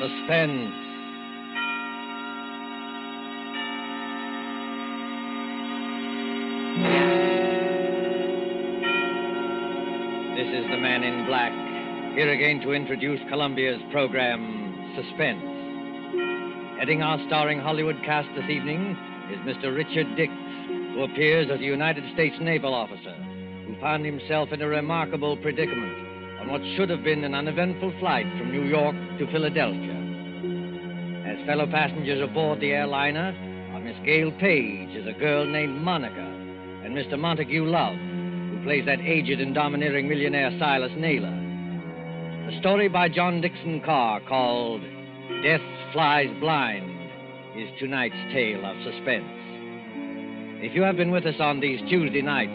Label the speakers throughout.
Speaker 1: Suspense. This is the Man in Black, here again to introduce Columbia's program, Suspense. Heading our starring Hollywood cast this evening is Mr. Richard Dix, who appears as a United States naval officer who found himself in a remarkable predicament on what should have been an uneventful flight from New York to Philadelphia. As fellow passengers aboard the airliner are Miss Gail Page as a girl named Monica and Mr. Montague Love, who plays that aged and domineering millionaire Silas Naylor. A story by John Dixon Carr called Death Flies Blind is tonight's tale of suspense. If you have been with us on these Tuesday nights,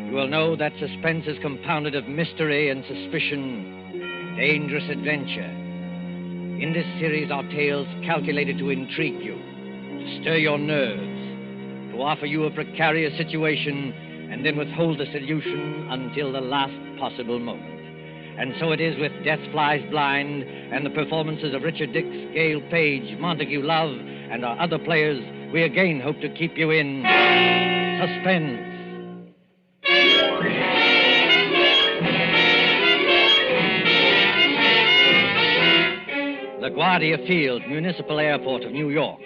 Speaker 1: you will know that suspense is compounded of mystery and suspicion, dangerous adventure. In this series are tales calculated to intrigue you, to stir your nerves, to offer you a precarious situation, and then withhold the solution until the last possible moment. And so it is with Death Flies Blind and the performances of Richard Dix, Gail Page, Montague Love, and our other players, we again hope to keep you in suspense. LaGuardia Field, Municipal Airport of New York.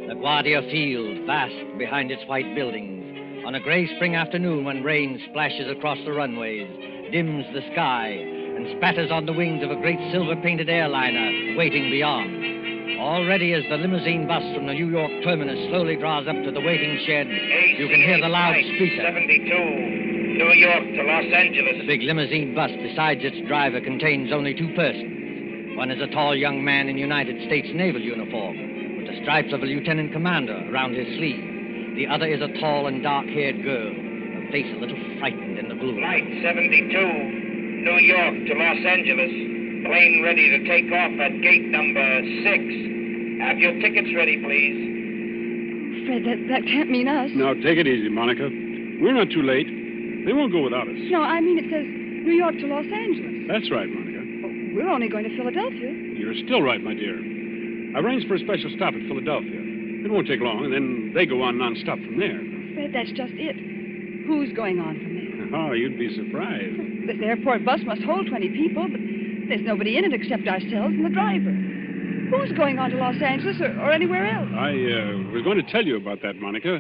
Speaker 1: LaGuardia Field, vast behind its white buildings. On a gray spring afternoon when rain splashes across the runways, dims the sky, and spatters on the wings of a great silver-painted airliner waiting beyond. Already as the limousine bus from the New York terminus slowly draws up to the waiting shed, you can hear the loudspeaker.
Speaker 2: 72, New York to Los Angeles.
Speaker 1: The big limousine bus, besides its driver, contains only two persons. One is a tall young man in United States naval uniform, with the stripes of a lieutenant commander around his sleeve. The other is a tall and dark-haired girl, her face a little frightened in the blue.
Speaker 2: Flight 72, New York to Los Angeles. Plane ready to take off at gate number 6. Have your tickets ready, please.
Speaker 3: Fred, that can't mean us.
Speaker 4: Now, take it easy, Monica. We're not too late. They won't go without us.
Speaker 3: No, I mean it says New York to Los Angeles.
Speaker 4: That's right, Monica.
Speaker 3: We're only going to Philadelphia.
Speaker 4: You're still right, my dear. I arranged for a special stop at Philadelphia. It won't take long, and then they go on non-stop from there.
Speaker 3: Fred, that's just it. Who's going on from there?
Speaker 4: Oh, you'd be surprised.
Speaker 3: This airport bus must hold 20 people, but there's nobody in it except ourselves and the driver. Who's going on to Los Angeles or anywhere else?
Speaker 4: I was going to tell you about that, Monica.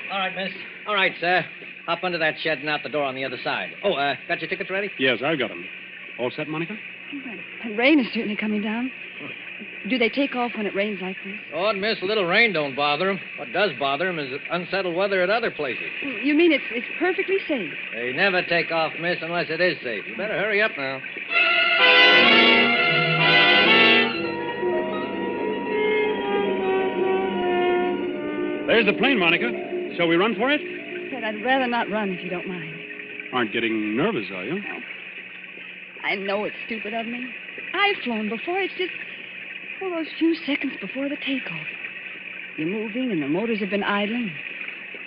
Speaker 1: All right, miss. All right, sir. Hop under that shed and out the door on the other side. Oh, got your tickets ready?
Speaker 4: Yes, I've got them. All set, Monica?
Speaker 3: The rain is certainly coming down. Do they take off when it rains like this?
Speaker 1: Oh, miss, a little rain don't bother them. What does bother them is unsettled weather at other places.
Speaker 3: You mean it's perfectly safe?
Speaker 1: They never take off, miss, unless it is safe. You better hurry up now.
Speaker 4: There's the plane, Monica. Shall we run for it?
Speaker 3: Fred, I'd rather not run if you don't mind.
Speaker 4: Aren't getting nervous, are you?
Speaker 3: No. I know it's stupid of me. I've flown before. It's just those few seconds before the takeoff. You're moving and the motors have been idling.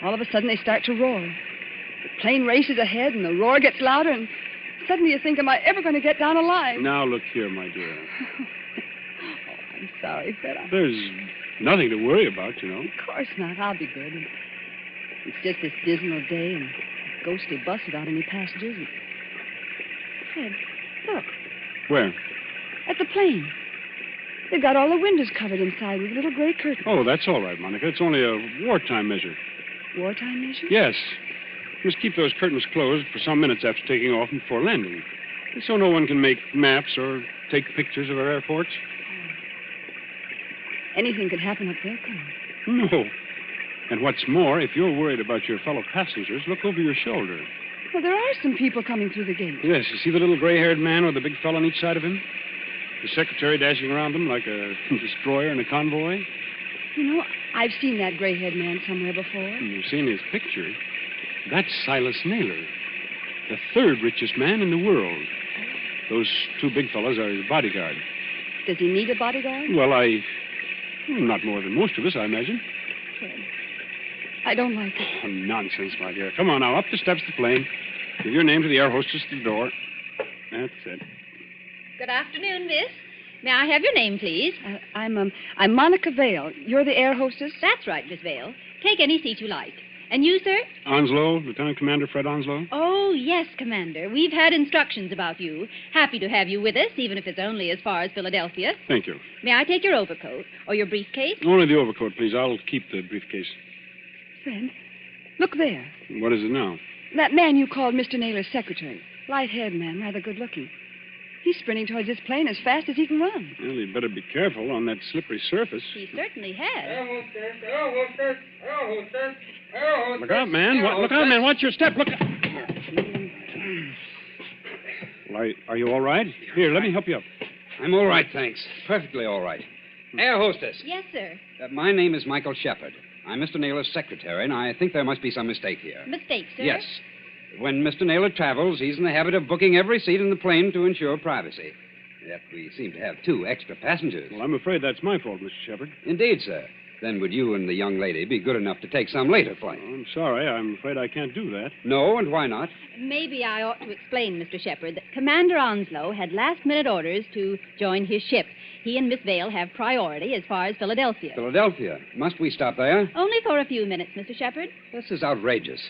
Speaker 3: All of a sudden they start to roar. The plane races ahead and the roar gets louder and suddenly you think, am I ever going to get down alive?
Speaker 4: Now, look here, my dear.
Speaker 3: I'm sorry, Fred.
Speaker 4: There's nothing to worry about, you know.
Speaker 3: Of course not. I'll be good. It's just this dismal day and a ghostly bus without any passengers. And... Fred, look.
Speaker 4: Where?
Speaker 3: At the plane. They've got all the windows covered inside with little gray curtains.
Speaker 4: Oh, that's all right, Monica. It's only a wartime measure.
Speaker 3: Wartime measure?
Speaker 4: Yes. Just keep those curtains closed for some minutes after taking off and before landing. So no one can make maps or take pictures of our airports.
Speaker 3: Anything could happen up there, couldn't it?
Speaker 4: No. And what's more, if you're worried about your fellow passengers, look over your shoulder.
Speaker 3: Well, there are some people coming through the gate.
Speaker 4: Yes, you see the little gray-haired man with the big fellow on each side of him? The secretary dashing around them like a destroyer in a convoy?
Speaker 3: You know, I've seen that gray-haired man somewhere before.
Speaker 4: You've seen his picture. That's Silas Naylor, the third richest man in the world. Those two big fellows are his bodyguard.
Speaker 3: Does he need a bodyguard?
Speaker 4: Well, not more than most of us, I imagine.
Speaker 3: Fred, I don't like it.
Speaker 4: Oh, nonsense, my dear. Come on now, up the steps of the plane. Give your name to the air hostess at the door. That's it.
Speaker 5: Good afternoon, miss. May I have your name, please?
Speaker 3: I'm Monica Vale. You're the air hostess?
Speaker 5: That's right, Miss Vale. Take any seat you like. And you, sir?
Speaker 4: Onslow, Lieutenant Commander Fred Onslow.
Speaker 5: Oh, yes, Commander. We've had instructions about you. Happy to have you with us, even if it's only as far as Philadelphia.
Speaker 4: Thank you.
Speaker 5: May I take your overcoat or your briefcase?
Speaker 4: Only the overcoat, please. I'll keep the briefcase.
Speaker 3: Fred, look there.
Speaker 4: What is it now?
Speaker 3: That man you called Mr. Naylor's secretary. Light-haired man, rather good-looking. He's sprinting towards this plane as fast as he can run.
Speaker 4: Well, he'd better be careful on that slippery surface.
Speaker 5: He certainly has.
Speaker 4: Look out, man. Look out, man. Watch your step. Look out. Well, are you all right? Here, let me help you up.
Speaker 6: I'm all right, thanks. Perfectly all right. Air hostess.
Speaker 5: Yes, sir.
Speaker 6: My name is Michael Shepard. I'm Mr. Naylor's secretary, and I think there must be some mistake here.
Speaker 5: Mistake, sir?
Speaker 6: Yes. When Mr. Naylor travels, he's in the habit of booking every seat in the plane to ensure privacy. Yet we seem to have 2 extra passengers.
Speaker 4: Well, I'm afraid that's my fault, Mr. Shepard.
Speaker 6: Indeed, sir. Then would you and the young lady be good enough to take some later flight?
Speaker 4: I'm sorry. I'm afraid I can't do that.
Speaker 6: No, and why not?
Speaker 5: Maybe I ought to explain, Mr. Shepard, that Commander Onslow had last-minute orders to join his ship. He and Miss Vale have priority as far as Philadelphia.
Speaker 6: Philadelphia. Must we stop there?
Speaker 5: Only for a few minutes, Mr. Shepard.
Speaker 6: This is outrageous.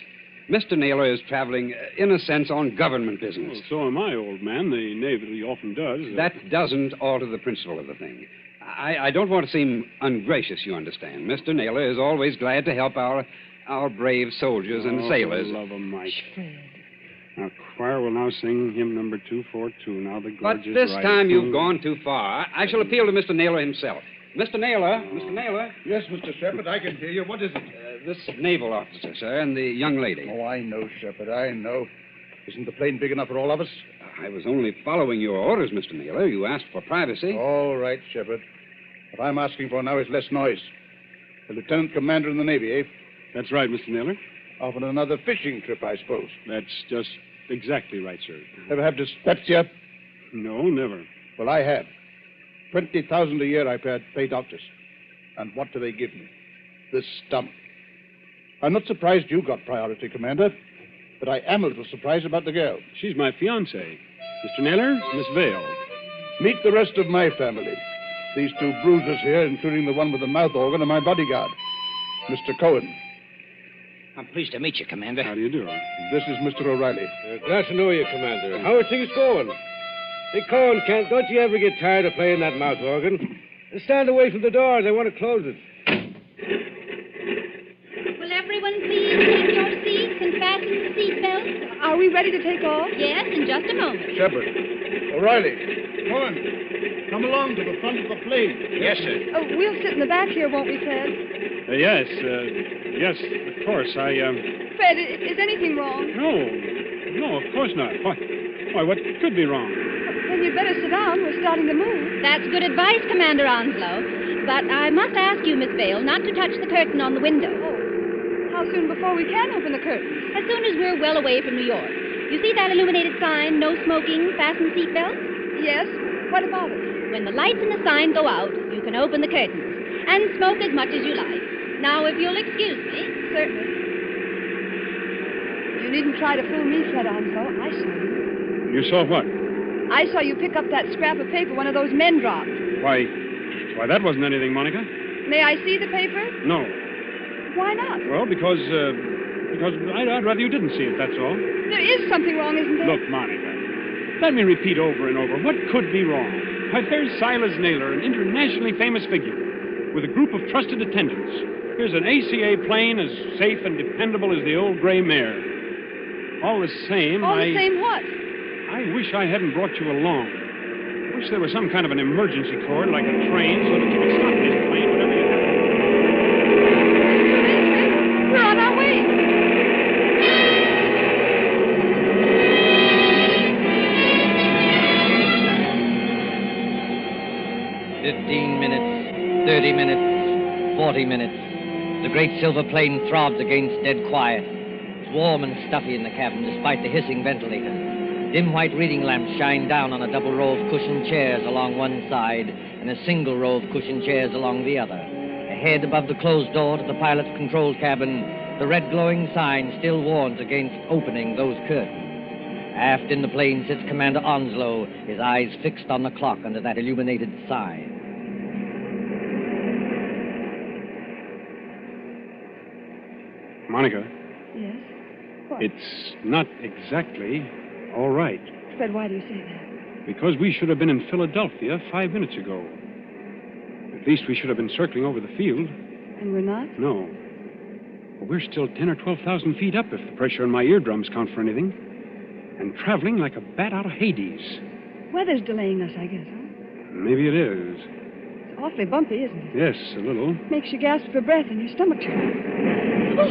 Speaker 6: Mr. Naylor is traveling, in a sense, on government business.
Speaker 4: Well, so am I, old man. The Navy often does.
Speaker 6: That doesn't alter the principle of the thing. I don't want to seem ungracious, you understand. Mr. Naylor is always glad to help our brave soldiers and sailors.
Speaker 4: For the love of Mike. Now, choir will now sing hymn number 242. Now the
Speaker 6: But
Speaker 4: gorgeous
Speaker 6: this
Speaker 4: ride
Speaker 6: time
Speaker 4: through-
Speaker 6: you've gone too far. I shall appeal to Mr. Naylor himself. Mr. Naylor.
Speaker 7: Yes, Mr. Shepard, I can hear you. What is it?
Speaker 6: This naval officer, sir, and the young lady.
Speaker 7: Oh, I know, Shepard, I know. Isn't the plane big enough for all of us?
Speaker 6: I was only following your orders, Mr. Naylor. You asked for privacy.
Speaker 7: All right, Shepard. What I'm asking for now is less noise. The lieutenant commander in the Navy, eh?
Speaker 4: That's right, Mr. Naylor.
Speaker 7: Off on another fishing trip, I suppose.
Speaker 4: That's just exactly right, sir.
Speaker 7: Ever have dyspepsia?
Speaker 4: No, never.
Speaker 7: Well, I have. 20,000 a year I pay doctors. And what do they give me? This stump. I'm not surprised you got priority, Commander, but I am a little surprised about the girl.
Speaker 4: She's my fiancée. Mr. Naylor, Miss Vale.
Speaker 7: Meet the rest of my family. These 2 bruisers here, including the one with the mouth organ, are my bodyguard, Mr. Cohen.
Speaker 8: I'm pleased to meet you, Commander.
Speaker 4: How do you do?
Speaker 7: This is Mr. O'Reilly.
Speaker 9: Glad to know you, Commander. How are things going? Hey, Cohen, don't you ever get tired of playing that mouth organ? Stand away from the door. They want to close it.
Speaker 5: Will everyone please take your seats and fasten the seatbelts?
Speaker 3: Are we ready to take off?
Speaker 5: Yes, in just a moment.
Speaker 7: Shepard. O'Reilly. Cohen. Come along to the front of the plane.
Speaker 8: Yes, sir.
Speaker 3: Oh, we'll sit in the back here, won't we, Fred?
Speaker 4: Yes, of course.
Speaker 3: Fred, is anything wrong?
Speaker 4: No, of course not. Why, what could be wrong?
Speaker 3: Then you'd better sit down. We're starting to move.
Speaker 5: That's good advice, Commander Onslow. But I must ask you, Miss Vale, not to touch the curtain on the window.
Speaker 3: How soon before we can open the curtain?
Speaker 5: As soon as we're well away from New York. You see that illuminated sign, no smoking, fasten seatbelts?
Speaker 3: Yes. What about it?
Speaker 5: When the lights in the sign go out, you can open the curtains and smoke as much as you like. Now, if you'll excuse me.
Speaker 3: Certainly. You needn't try to fool me, Fred Onslow. I saw you.
Speaker 4: You saw what?
Speaker 3: I saw you pick up that scrap of paper one of those men dropped.
Speaker 4: Why, that wasn't anything, Monica.
Speaker 3: May I see the paper?
Speaker 4: No.
Speaker 3: Why not?
Speaker 4: Well, because I'd rather you didn't see it, that's all.
Speaker 3: There is something wrong, isn't there?
Speaker 4: Look, Monica, let me repeat over and over. What could be wrong? Why, there's Silas Naylor, an internationally famous figure, with a group of trusted attendants. Here's an ACA plane as safe and dependable as the old gray mare. All the same,
Speaker 3: All the same what?
Speaker 4: I wish I hadn't brought you along. I wish there was some kind of an emergency cord, like a train, so that you could stop this plane whenever you have to.
Speaker 3: We're on our way.
Speaker 1: minutes, 30 minutes, 40 minutes. The great silver plane throbs against dead quiet. It's warm and stuffy in the cabin, despite the hissing ventilator. Dim white reading lamps shine down on a double row of cushioned chairs along one side and a single row of cushioned chairs along the other. Ahead, above the closed door to the pilot's control cabin, the red glowing sign still warns against opening those curtains. Aft in the plane sits Commander Onslow, his eyes fixed on the clock under that illuminated sign.
Speaker 4: Monica,
Speaker 3: Yes? What?
Speaker 4: it's not exactly all right.
Speaker 3: Fred, why do you say that?
Speaker 4: Because we should have been in Philadelphia 5 minutes ago. At least we should have been circling over the field.
Speaker 3: And we're not?
Speaker 4: No. Well, we're still 10 or 12,000 feet up if the pressure on my eardrums count for anything. And traveling like a bat out of Hades.
Speaker 3: Weather's delaying us, I guess, huh?
Speaker 4: Maybe it is.
Speaker 3: It's awfully bumpy, isn't it?
Speaker 4: Yes, a little.
Speaker 3: Makes you gasp for breath and your stomach turns. Oh!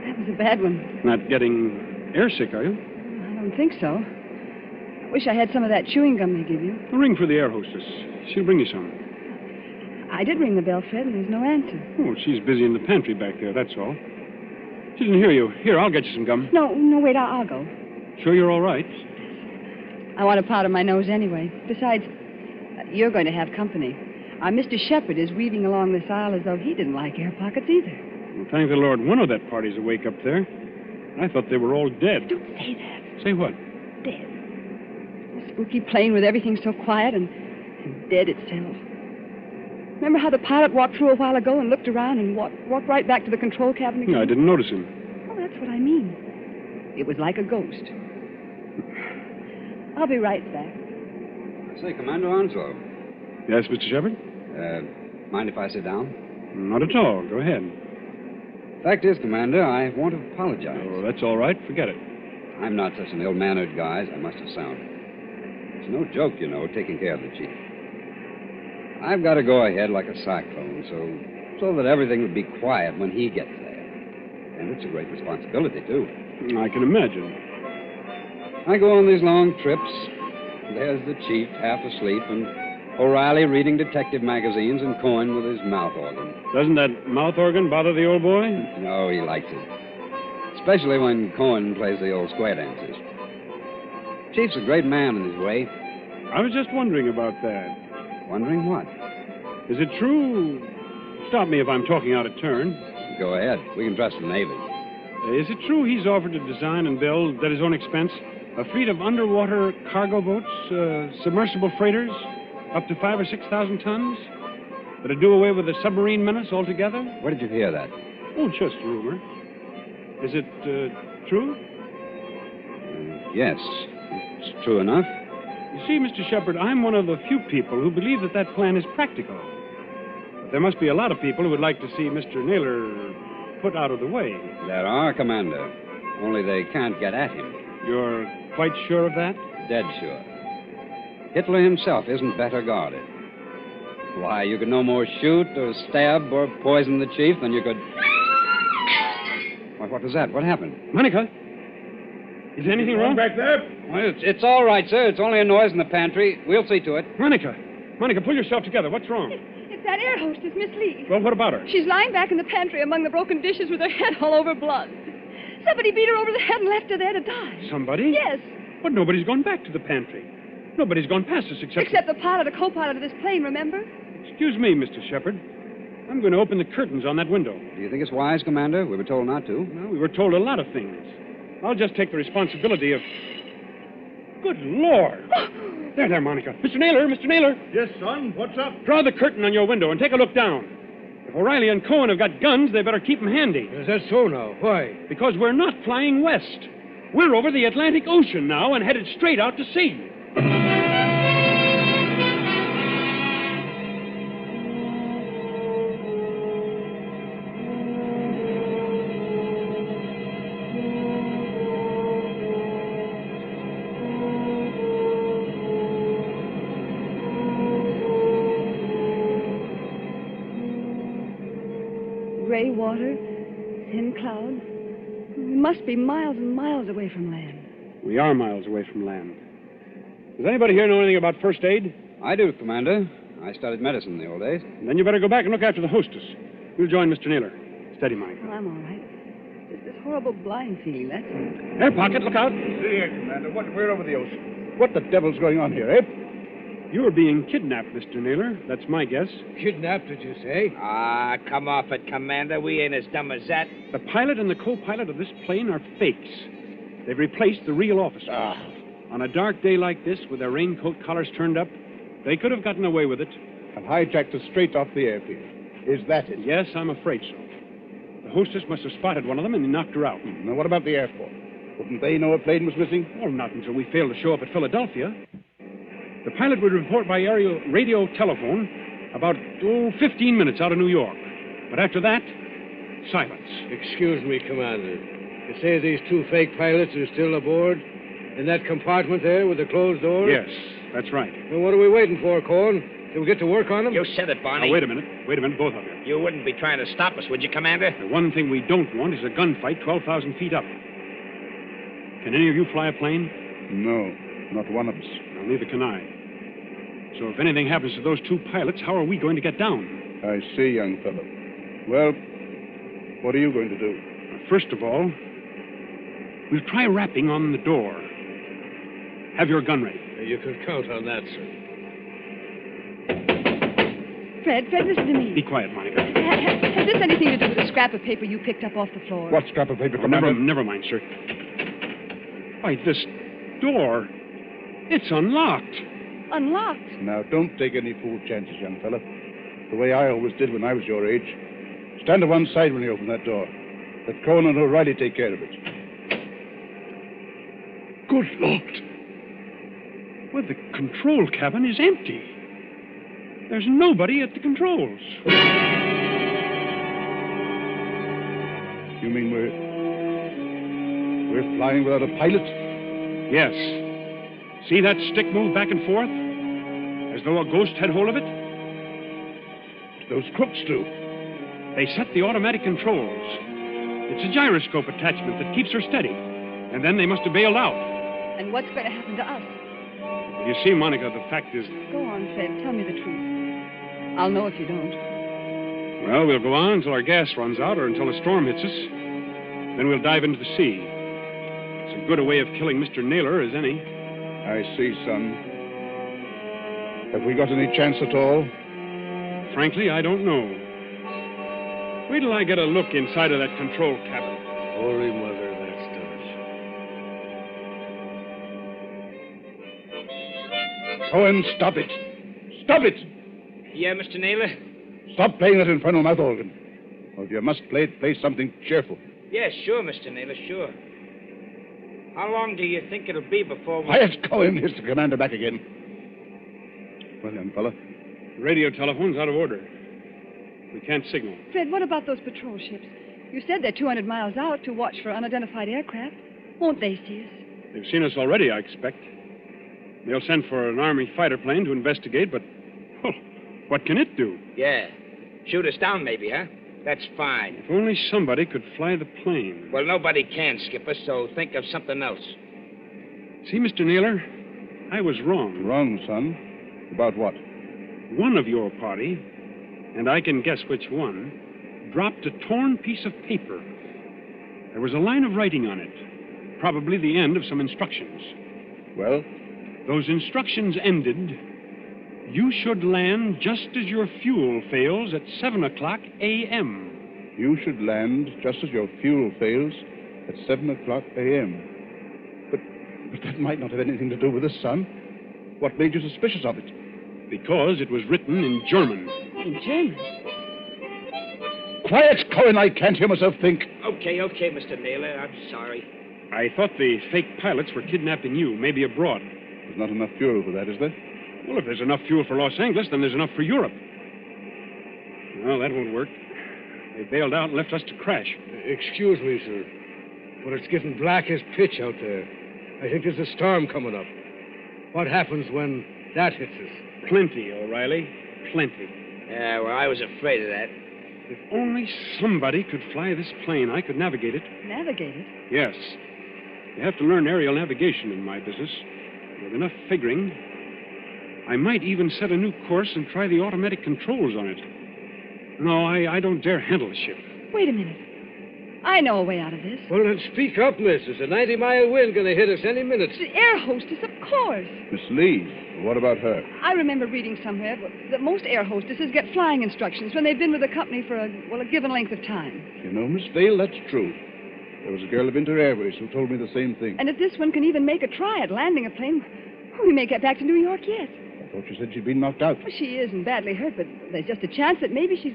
Speaker 3: That was a bad one.
Speaker 4: Not getting airsick, are you?
Speaker 3: I don't think so. I wish I had some of that chewing gum they give you.
Speaker 4: A ring for the air hostess. She'll bring you some.
Speaker 3: I did ring the bell, Fred, and there's no answer.
Speaker 4: Oh, she's busy in the pantry back there, that's all. She didn't hear you. Here, I'll get you some gum.
Speaker 3: No, wait, I'll go.
Speaker 4: Sure you're all right?
Speaker 3: I want a powder my nose anyway. Besides, you're going to have company. Our Mr. Shepherd is weaving along this aisle as though he didn't like air pockets either.
Speaker 4: Well, thank the Lord one of that party's awake up there. I thought they were all dead.
Speaker 3: Don't say that.
Speaker 4: Say what?
Speaker 3: Dead. A spooky plane with everything so quiet and dead itself. Remember how the pilot walked through a while ago and looked around and walked right back to the control cabin again?
Speaker 4: No, I didn't notice him.
Speaker 3: Oh, that's what I mean. It was like a ghost. I'll be right back.
Speaker 6: Say, Commander Onslow,
Speaker 4: Yes, Mr. Shepherd?
Speaker 6: mind if I sit down?
Speaker 4: Not at all. Go ahead.
Speaker 6: Fact is, Commander, I want to apologize.
Speaker 4: Oh, that's all right. Forget it.
Speaker 6: I'm not such an ill-mannered guy as I must have sounded. It's no joke, you know, taking care of the chief. I've got to go ahead like a cyclone, so that everything would be quiet when he gets there. And it's a great responsibility, too.
Speaker 4: I can imagine.
Speaker 6: I go on these long trips. There's the chief, half asleep, and O'Reilly reading detective magazines and Cohen with his mouth organ.
Speaker 4: Doesn't that mouth organ bother the old boy?
Speaker 6: No, he likes it. Especially when Cohen plays the old square dances. Chief's a great man in his way.
Speaker 4: I was just wondering about that.
Speaker 6: Wondering what?
Speaker 4: Is it true? Stop me if I'm talking out of turn.
Speaker 6: Go ahead. We can trust the Navy.
Speaker 4: Is it true he's offered to design and build, at his own expense, a fleet of underwater cargo boats, submersible freighters, up to 5,000 or 6,000 tons? That'd do away with the submarine menace altogether?
Speaker 6: Where did you hear that?
Speaker 4: Oh, just a rumor. Is it true?
Speaker 6: Yes, it's true enough.
Speaker 4: You see, Mr. Shepherd, I'm one of the few people who believe that plan is practical. But there must be a lot of people who would like to see Mr. Naylor put out of the way.
Speaker 6: There are, Commander. Only they can't get at him.
Speaker 4: You're quite sure of that?
Speaker 6: Dead sure. Hitler himself isn't better guarded. Why, you could no more shoot or stab or poison the chief than you could... Why, what was that? What happened?
Speaker 4: Monica? Is anything wrong?
Speaker 7: Back there?
Speaker 6: Well, it's all right, sir. It's only a noise in the pantry. We'll see to it.
Speaker 4: Monica, pull yourself together. What's wrong?
Speaker 3: It's that air hostess, Miss Lee.
Speaker 4: Well, what about her?
Speaker 3: She's lying back in the pantry among the broken dishes with her head all over blood. Somebody beat her over the head and left her there to die.
Speaker 4: Somebody?
Speaker 3: Yes.
Speaker 4: But nobody's gone back to the pantry. Nobody's gone past us
Speaker 3: Except the pilot or co-pilot of this plane, remember?
Speaker 4: Excuse me, Mr. Shepherd. I'm going to open the curtains on that window.
Speaker 6: Do you think it's wise, Commander? We were told not to.
Speaker 4: Well, we were told a lot of things. I'll just take the responsibility of... Good Lord! There, Monica. Mr. Naylor!
Speaker 7: Yes, son. What's up?
Speaker 4: Draw the curtain on your window and take a look down. If O'Reilly and Cohen have got guns, they better keep them handy.
Speaker 9: Is that so now? Why?
Speaker 4: Because we're not flying west. We're over the Atlantic Ocean now and headed straight out to sea.
Speaker 3: Gray water, thin clouds. We must be miles and miles away from land.
Speaker 4: We are miles away from land. Does anybody here know anything about first aid?
Speaker 6: I do, Commander. I studied medicine in the old days.
Speaker 4: Then you better go back and look after the hostess. We'll join Mr. Naylor. Steady, Monica.
Speaker 3: Well, I'm all right. Just this horrible blind feeling, that's all.
Speaker 4: Air pocket, look out.
Speaker 7: See here, Commander. We're over the ocean. What the devil's going on here, eh?
Speaker 4: You're being kidnapped, Mr. Naylor. That's my guess.
Speaker 9: Kidnapped, did you say?
Speaker 8: Ah, come off it, Commander. We ain't as dumb as that.
Speaker 4: The pilot and the co-pilot of this plane are fakes. They've replaced the real officer.
Speaker 7: Ah.
Speaker 4: On a dark day like this, with their raincoat collars turned up, they could have gotten away with it.
Speaker 7: And hijacked us straight off the airfield. Is that it?
Speaker 4: Yes, I'm afraid so. The hostess must have spotted one of them and knocked her out.
Speaker 7: Now, what about the airport? Wouldn't they know a plane was missing?
Speaker 4: Well, not until we failed to show up at Philadelphia. The pilot would report by aerial radio telephone about, 15 minutes out of New York. But after that, silence.
Speaker 9: Excuse me, Commander. You say these two fake pilots are still aboard? In that compartment there with the closed door?
Speaker 4: Yes, that's right.
Speaker 9: Well, what are we waiting for, Cohen? Till we get to work on them?
Speaker 8: You said it, Barney.
Speaker 4: Now, wait a minute, both of you.
Speaker 8: You wouldn't be trying to stop us, would you, Commander?
Speaker 4: The one thing we don't want is a gunfight 12,000 feet up. Can any of you fly a plane?
Speaker 7: No, not one of us.
Speaker 4: Well, neither can I. So if anything happens to those two pilots, how are we going to get down?
Speaker 7: I see, young fellow. Well, what are you going to do?
Speaker 4: First of all, we'll try rapping on the door. Have your gun ready.
Speaker 9: You can count on that, sir.
Speaker 3: Fred, listen to me.
Speaker 4: Be quiet, Monica.
Speaker 3: Has this anything to do with the scrap of paper you picked up off the floor?
Speaker 7: What scrap of paper,
Speaker 4: Oh,
Speaker 7: Commander?
Speaker 4: never mind, sir. Why, this door, it's unlocked.
Speaker 3: Unlocked?
Speaker 7: Now, don't take any fool chances, young fella. The way I always did when I was your age. Stand to one side when you open that door. Let Cohen and O'Reilly take care of it.
Speaker 4: Good Lord. Well, the control cabin is empty. There's nobody at the controls.
Speaker 7: You mean we're flying without a pilot?
Speaker 4: Yes. See that stick move back and forth? As though a ghost had hold of it?
Speaker 7: Those crooks do.
Speaker 4: They set the automatic controls. It's a gyroscope attachment that keeps her steady. And then they must have bailed out.
Speaker 3: And what's going to happen to us?
Speaker 4: You see, Monica, the fact is...
Speaker 3: Go on, Fred. Tell me the truth. I'll know if you don't.
Speaker 4: Well, we'll go on until our gas runs out or until a storm hits us. Then we'll dive into the sea. It's as good a way of killing Mr. Naylor as any.
Speaker 7: I see, son. Have we got any chance at all?
Speaker 4: Frankly, I don't know. Wait till I get a look inside of that control cabin.
Speaker 9: Holy Mother, that's done.
Speaker 7: Cohen, stop it. Stop it!
Speaker 8: Yeah, Mr. Naylor?
Speaker 7: Stop playing that infernal mouth organ. Or if you must play something cheerful.
Speaker 8: Yeah, sure, Mr. Naylor, sure. How long do you think it'll be before we...
Speaker 7: Quiet, Cohen. Here's the commander back again. Well, young fella.
Speaker 4: The radio telephone's out of order. We can't signal.
Speaker 3: Fred, what about those patrol ships? You said they're 200 miles out to watch for unidentified aircraft. Won't they see us?
Speaker 4: They've seen us already, I expect. They'll send for an Army fighter plane to investigate, but... well, what can it do?
Speaker 8: Yeah. Shoot us down, maybe, huh? That's fine.
Speaker 4: If only somebody could fly the plane.
Speaker 8: Well, nobody can, Skipper, so think of something else.
Speaker 4: See, Mr. Naylor, I was wrong.
Speaker 7: Wrong, son. About what?
Speaker 4: One of your party, and I can guess which one, dropped a torn piece of paper. There was a line of writing on it, probably the end of some instructions.
Speaker 7: Well?
Speaker 4: Those instructions ended, you should land just as your fuel fails at 7 o'clock a.m.
Speaker 7: You should land just as your fuel fails at 7 o'clock a.m. But that might not have anything to do with us, son. What made you suspicious of it?
Speaker 4: Because it was written in German.
Speaker 3: In German?
Speaker 7: Quiet, Cohen. I can't hear myself think.
Speaker 8: Okay, Mr. Naylor. I'm sorry.
Speaker 4: I thought the fake pilots were kidnapping you, maybe abroad.
Speaker 7: There's not enough fuel for that, is there?
Speaker 4: Well, if there's enough fuel for Los Angeles, then there's enough for Europe. Well, that won't work. They bailed out and left us to crash.
Speaker 9: Excuse me, sir, but it's getting black as pitch out there. I think there's a storm coming up. What happens when that hits us?
Speaker 4: Plenty, O'Reilly. Plenty.
Speaker 8: Yeah, well, I was afraid of that.
Speaker 4: If only somebody could fly this plane, I could navigate it.
Speaker 3: Navigate it?
Speaker 4: Yes. You have to learn aerial navigation in my business. With enough figuring, I might even set a new course and try the automatic controls on it. No, I don't dare handle the ship.
Speaker 3: Wait a minute. I know a way out of this.
Speaker 9: Well, then speak up, miss. There's a 90-mile wind going to hit us any minute.
Speaker 3: The air hostess, of course.
Speaker 7: Miss Lee, what about her?
Speaker 3: I remember reading somewhere that most air hostesses get flying instructions when they've been with the company for a given length of time.
Speaker 7: You know, Miss Vale, that's true. There was a girl of Inter Airways who told me the same thing.
Speaker 3: And if this one can even make a try at landing a plane, we may get back to New York yet.
Speaker 7: I thought you said she'd been knocked out.
Speaker 3: Well, she isn't badly hurt, but there's just a chance that maybe she's...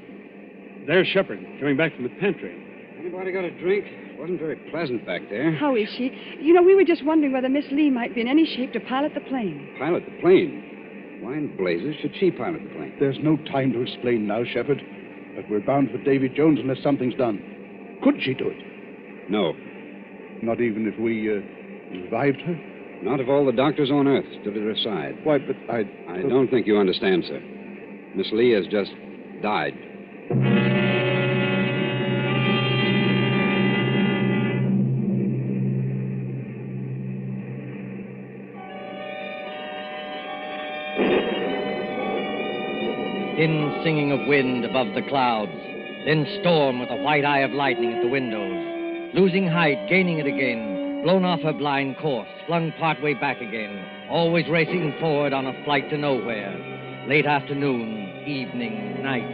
Speaker 4: There's Shepard, coming back from the pantry.
Speaker 6: Anybody got a drink? It wasn't very pleasant back there.
Speaker 3: How is she? You know, we were just wondering whether Miss Lee might be in any shape to pilot the plane.
Speaker 6: Pilot the plane? Why in blazes should she pilot the plane?
Speaker 7: There's no time to explain now, Shepard. But we're bound for Davy Jones unless something's done. Could she do it?
Speaker 6: No.
Speaker 7: Not even if we revived her?
Speaker 6: Not if all the doctors on Earth stood at her side.
Speaker 7: Why, but
Speaker 6: I don't think you understand, sir. Miss Lee has just died.
Speaker 1: Thin singing of wind above the clouds, then storm with a white eye of lightning at the windows. Losing height, gaining it again, blown off her blind course, flung partway back again, always racing forward on a flight to nowhere. Late afternoon, evening, night,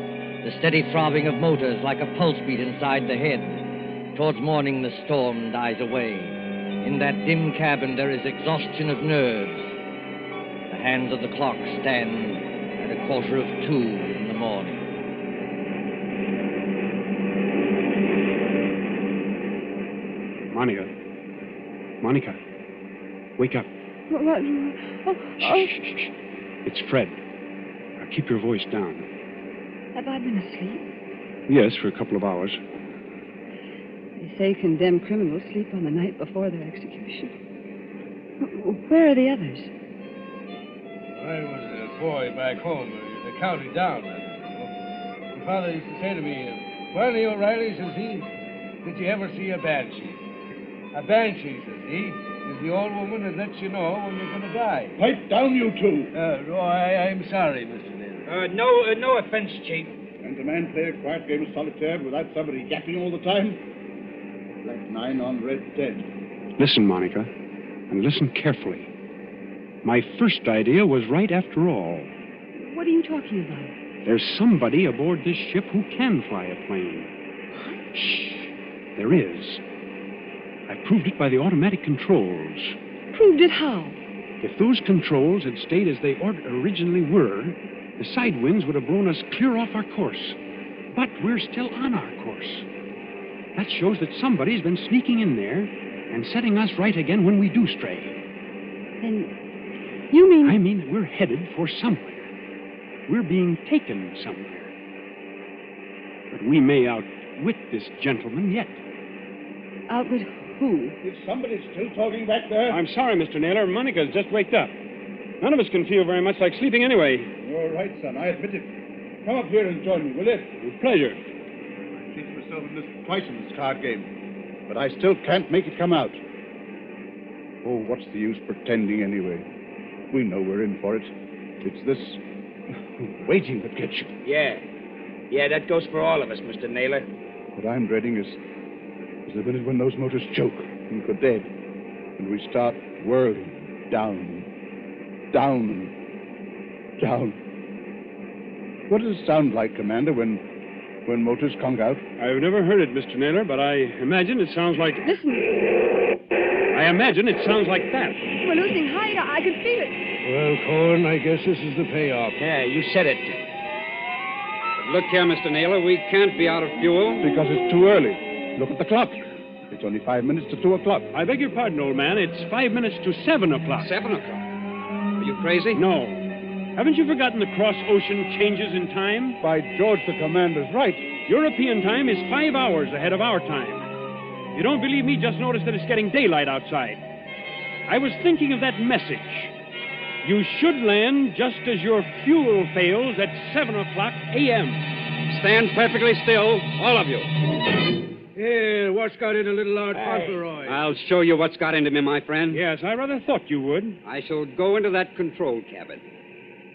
Speaker 1: the steady throbbing of motors like a pulse beat inside the head. Towards morning, the storm dies away. In that dim cabin, there is exhaustion of nerves. The hands of the clock stand at 1:45 in the morning.
Speaker 4: Monica, wake up.
Speaker 3: What? Oh.
Speaker 4: Shh. It's Fred. Now keep your voice down.
Speaker 3: Have I been asleep?
Speaker 4: Yes, for a couple of hours.
Speaker 3: They say condemned criminals sleep on the night before their execution. Where are the others?
Speaker 9: I was a boy back home, the county down. My father used to say to me, "Barney O'Reilly," says he, "did you ever see a banshee? A banshee," says he, "is the old woman that lets you know when you're going to die."
Speaker 7: Pipe down, you two.
Speaker 9: I'm sorry, Mr. Naylor.
Speaker 8: No offense, Chief.
Speaker 7: Can a man play a quiet game of solitaire without somebody yapping all the time? Black 9 on red 10.
Speaker 4: Listen, Monica, and listen carefully. My first idea was right after all.
Speaker 3: What are you talking about?
Speaker 4: There's somebody aboard this ship who can fly a plane. Shh. There is. I proved it by the automatic controls.
Speaker 3: Proved it how?
Speaker 4: If those controls had stayed as they originally were, the side winds would have blown us clear off our course. But we're still on our course. That shows that somebody's been sneaking in there and setting us right again when we do stray.
Speaker 3: Then you mean...
Speaker 4: I mean that we're headed for somewhere. We're being taken somewhere. But we may outwit this gentleman yet.
Speaker 3: Outwit who?
Speaker 7: Is somebody still talking back there?
Speaker 4: I'm sorry, Mr. Naylor. Monica's just waked up. None of us can feel very much like sleeping anyway.
Speaker 7: You're right, son. I admit it. Come up here and join me, will you?
Speaker 4: With pleasure.
Speaker 7: I've cheated myself in this twice in this card game, but I still can't make it come out. Oh, what's the use pretending anyway? We know we're in for it. It's this waiting that gets you.
Speaker 8: Yeah, that goes for all of us, Mr. Naylor.
Speaker 7: What I'm dreading is the minute when those motors choke and go dead, and we start whirling down. What does it sound like, Commander, when motors conk out?
Speaker 4: I've never heard it, Mr. Naylor, but I imagine it sounds like...
Speaker 3: Listen.
Speaker 4: I imagine it sounds like that.
Speaker 3: We're losing height. I can feel it.
Speaker 9: Well, Cohen, I guess this is the payoff.
Speaker 8: Yeah, you said it.
Speaker 6: But look here, Mr. Naylor, we can't be out of fuel.
Speaker 7: Because it's too early. Look at the clock. It's only 5 minutes to 2 o'clock.
Speaker 4: I beg your pardon, old man. It's 5 minutes to 7 o'clock.
Speaker 6: 7 o'clock? Are you crazy?
Speaker 4: No. Haven't you forgotten the cross-ocean changes in time?
Speaker 7: By George, the commander's right.
Speaker 4: European time is 5 hours ahead of our time. If you don't believe me, just notice that it's getting daylight outside. I was thinking of that message. You should land just as your fuel fails at 7 o'clock a.m.
Speaker 6: Stand perfectly still, all of you.
Speaker 9: Yeah, what's got into little Lord Fauntleroy?
Speaker 6: I'll show you what's got into me, my friend.
Speaker 4: Yes, I rather thought you would.
Speaker 6: I shall go into that control cabin.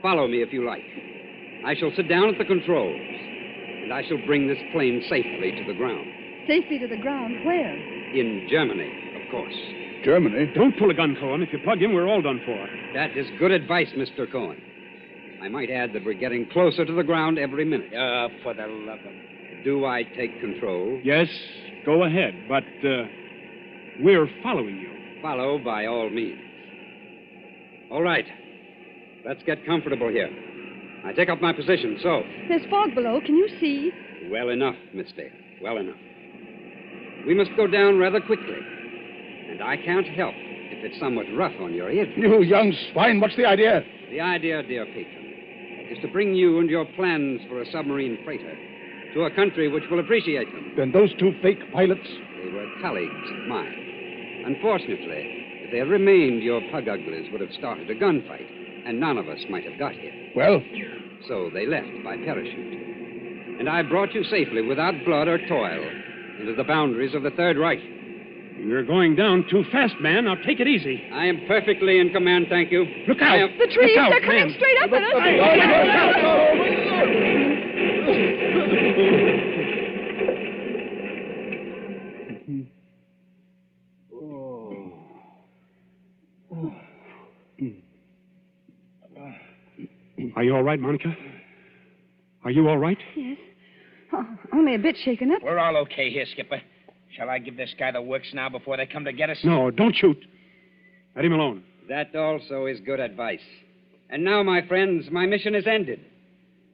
Speaker 6: Follow me if you like. I shall sit down at the controls, and I shall bring this plane safely to the ground.
Speaker 3: Safely to the ground? Where?
Speaker 6: In Germany, of course.
Speaker 7: Germany?
Speaker 4: Don't pull a gun, Cohen. If you plug him, we're all done for.
Speaker 6: That is good advice, Mr. Cohen. I might add that we're getting closer to the ground every minute.
Speaker 8: For the love of...
Speaker 6: Do I take control?
Speaker 4: Yes, go ahead. But We're following you.
Speaker 6: Follow by all means. All right. Let's get comfortable here. I take up my position, so.
Speaker 3: There's fog below. Can you see?
Speaker 6: Well enough, Miss Dale. Well enough. We must go down rather quickly. And I can't help if it's somewhat rough on your ears.
Speaker 7: You young swine, what's the idea?
Speaker 6: The idea, dear patron, is to bring you and your plans for a submarine freighter to a country which will appreciate them.
Speaker 7: Then those two fake pilots?
Speaker 6: They were colleagues of mine. Unfortunately, if they had remained, your pug uglies would have started a gunfight, and none of us might have got here.
Speaker 7: Well?
Speaker 6: So they left by parachute. And I brought you safely, without blood or toil, into the boundaries of the Third Reich.
Speaker 4: You're going down too fast, man. Now take it easy.
Speaker 6: I am perfectly in command, thank you.
Speaker 4: Look out!
Speaker 3: The trees,
Speaker 4: Look out,
Speaker 3: they're coming
Speaker 4: man.
Speaker 3: straight up at us.
Speaker 4: Are you all right, Monica? Are you all right?
Speaker 3: Yes. Oh, only a bit shaken up.
Speaker 8: We're all okay here, Skipper. Shall I give this guy the works now before they come to get us?
Speaker 4: No, don't shoot. Let him alone.
Speaker 6: That also is good advice. And now, my friends, my mission is ended.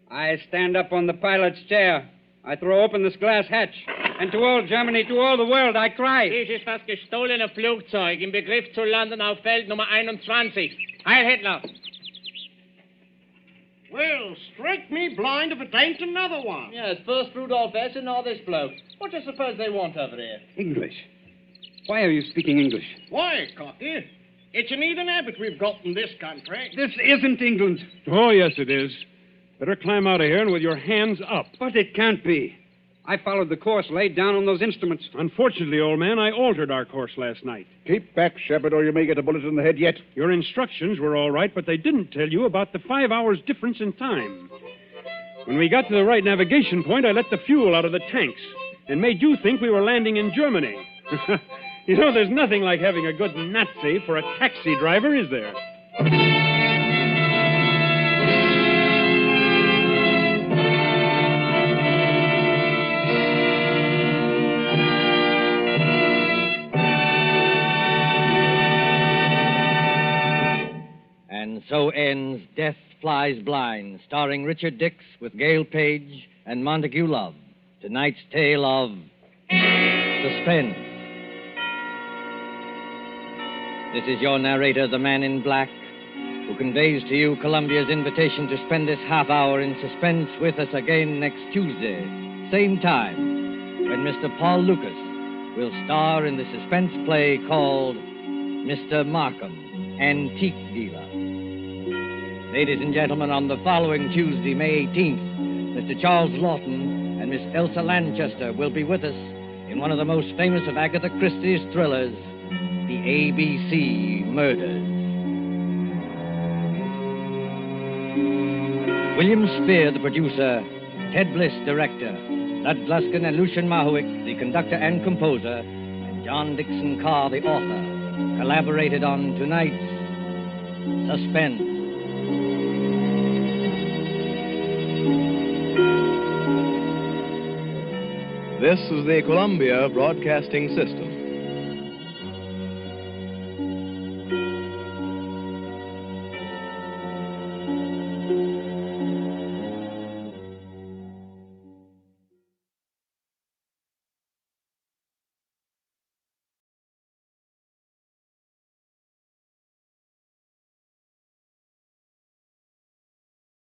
Speaker 6: I stand up on the pilot's chair. I throw open this glass hatch. And to all Germany, to all the world, I cry.
Speaker 10: Dies ist das gestohlene Flugzeug im Begriff zu landen auf Feld Nummer 21. Heil Hitler!
Speaker 11: Well, strike me blind if it ain't another one.
Speaker 10: Yes, first Rudolph S. and now this bloke. What do you suppose they want over here?
Speaker 6: English. Why are you speaking English?
Speaker 11: Why, Cocky? It's an Eden habit we've got in this country.
Speaker 6: This isn't England.
Speaker 4: Oh, yes, it is. Better climb out of here and with your hands up.
Speaker 6: But it can't be. I followed the course laid down on those instruments.
Speaker 4: Unfortunately, old man, I altered our course last night.
Speaker 7: Keep back, Shepard, or you may get a bullet in the head yet.
Speaker 4: Your instructions were all right, but they didn't tell you about the 5 hours difference in time. When we got to the right navigation point, I let the fuel out of the tanks and made you think we were landing in Germany. You know, there's nothing like having a good Nazi for a taxi driver, is there?
Speaker 1: And so ends Death Flies Blind, starring Richard Dix with Gail Page and Montague Love. Tonight's tale of Suspense. This is your narrator, the Man in Black, who conveys to you Columbia's invitation to spend this half hour in suspense with us again next Tuesday, same time, when Mr. Paul Lucas will star in the suspense play called Mr. Markham, Antique Dealer. Ladies and gentlemen, on the following Tuesday, May 18th, Mr. Charles Lawton and Miss Elsa Lanchester will be with us in one of the most famous of Agatha Christie's thrillers, The ABC Murders. William Spear, the producer, Ted Bliss, director, Lud Gluskin and Lucian Mahowick, the conductor and composer, and John Dixon Carr, the author, collaborated on tonight's Suspense.
Speaker 12: This is the Columbia Broadcasting System.